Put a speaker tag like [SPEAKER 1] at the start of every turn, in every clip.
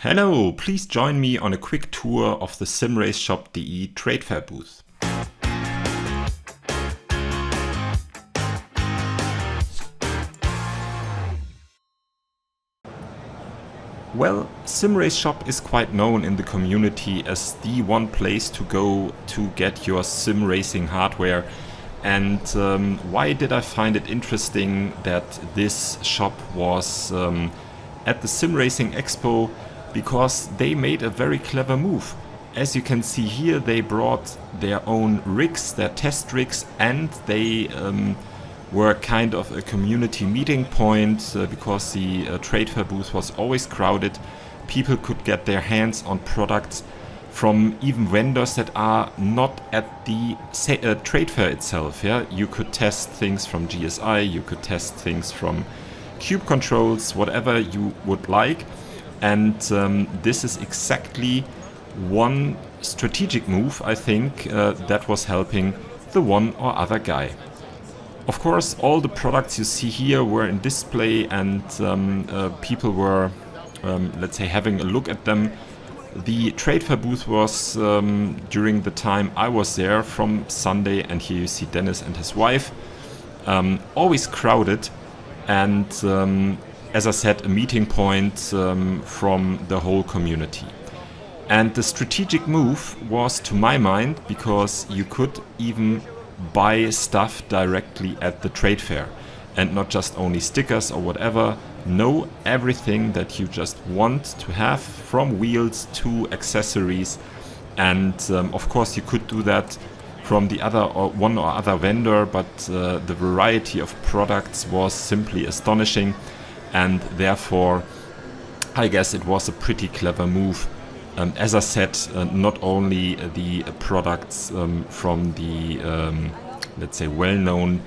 [SPEAKER 1] Hello, please join me on a quick tour of the SimRace.de Trade Fair Booth. Well, SimRace Shop is quite known in the community as the one place to go to get your sim racing hardware. And why did I find it interesting that this shop was at the SimRacing Expo? Because they made a very clever move. As you can see here, they brought their own rigs, their test rigs, and they were kind of a community meeting point because the trade fair booth was always crowded. People could get their hands on products from even vendors that are not at the trade fair itself. Yeah, you could test things from GSI, you could test things from Cube Controls, whatever you would like. And this is exactly one strategic move, I think, that was helping the one or other guy. Of course, all the products you see here were in display and people were, let's say, having a look at them. The trade fair booth was, during the time I was there, from Sunday, and here you see Dennis and his wife, always crowded, and as I said, a meeting point from the whole community. And the strategic move was, to my mind, because you could even buy stuff directly at the trade fair and not just only stickers or whatever. No, everything that you just want to have, from wheels to accessories. And of course you could do that from the other or one or other vendor, but the variety of products was simply astonishing. And therefore, I guess it was a pretty clever move. As I said, not only the products from the, let's say, well-known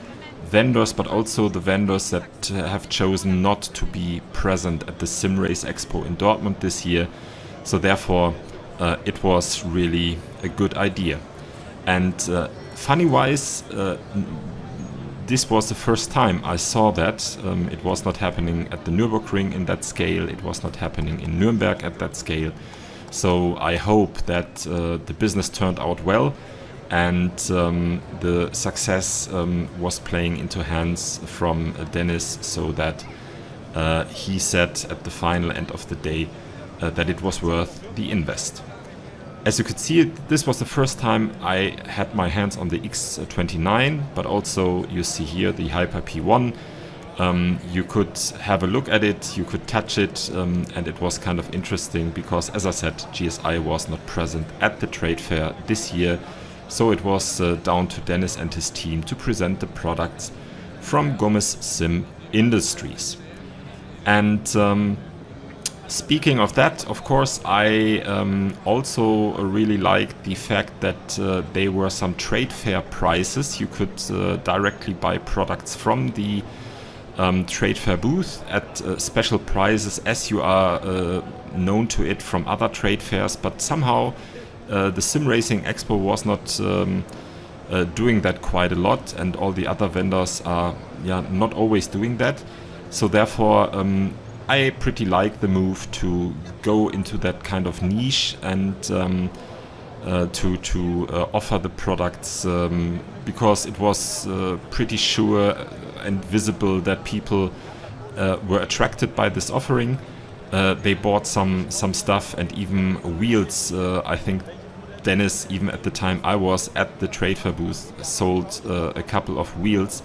[SPEAKER 1] vendors, but also the vendors that have chosen not to be present at the SimRace Expo in Dortmund this year. So therefore, it was really a good idea. And funny-wise, this was the first time I saw that. It was not happening at the Nürburgring in that scale. It was not happening in Nuremberg at that scale. So I hope that the business turned out well and the success was playing into hands from Dennis, so that he said at the final end of the day that it was worth the invest. As you could see, this was the first time I had my hands on the X29, but also you see here the Hyper P1. You could have a look at it, you could touch it, and it was kind of interesting because, as I said, GSI was not present at the trade fair this year. So it was down to Dennis and his team to present the products from Gomez Sim Industries. And speaking of that, of course, I also really liked the fact that there were some trade fair prices. You could directly buy products from the trade fair booth at special prices, as you are known to it from other trade fairs. But somehow the SimRacing Expo was not doing that quite a lot, and all the other vendors are not always doing that. So therefore, I pretty like the move to go into that kind of niche and to offer the products because it was pretty sure and visible that people were attracted by this offering. They bought some stuff and even wheels. I think Dennis, even at the time I was at the trade fair booth, sold a couple of wheels.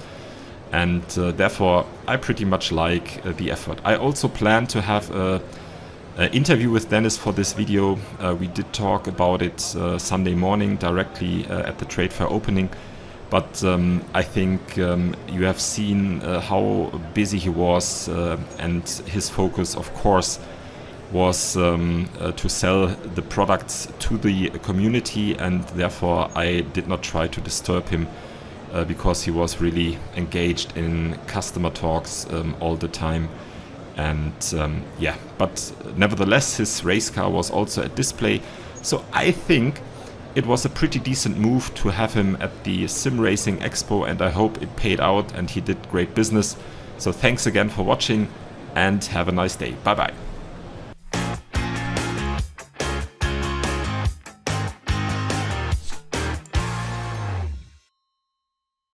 [SPEAKER 1] And therefore, I pretty much like the effort. I also plan to have an interview with Dennis for this video. We did talk about it Sunday morning directly at the trade fair opening. But I think you have seen how busy he was, and his focus, of course, was to sell the products to the community, and therefore I did not try to disturb him. Because he was really engaged in customer talks all the time. And but nevertheless, his race car was also at display. So I think it was a pretty decent move to have him at the SimRacing Expo, and I hope it paid out and he did great business. So thanks again for watching and have a nice day. Bye bye.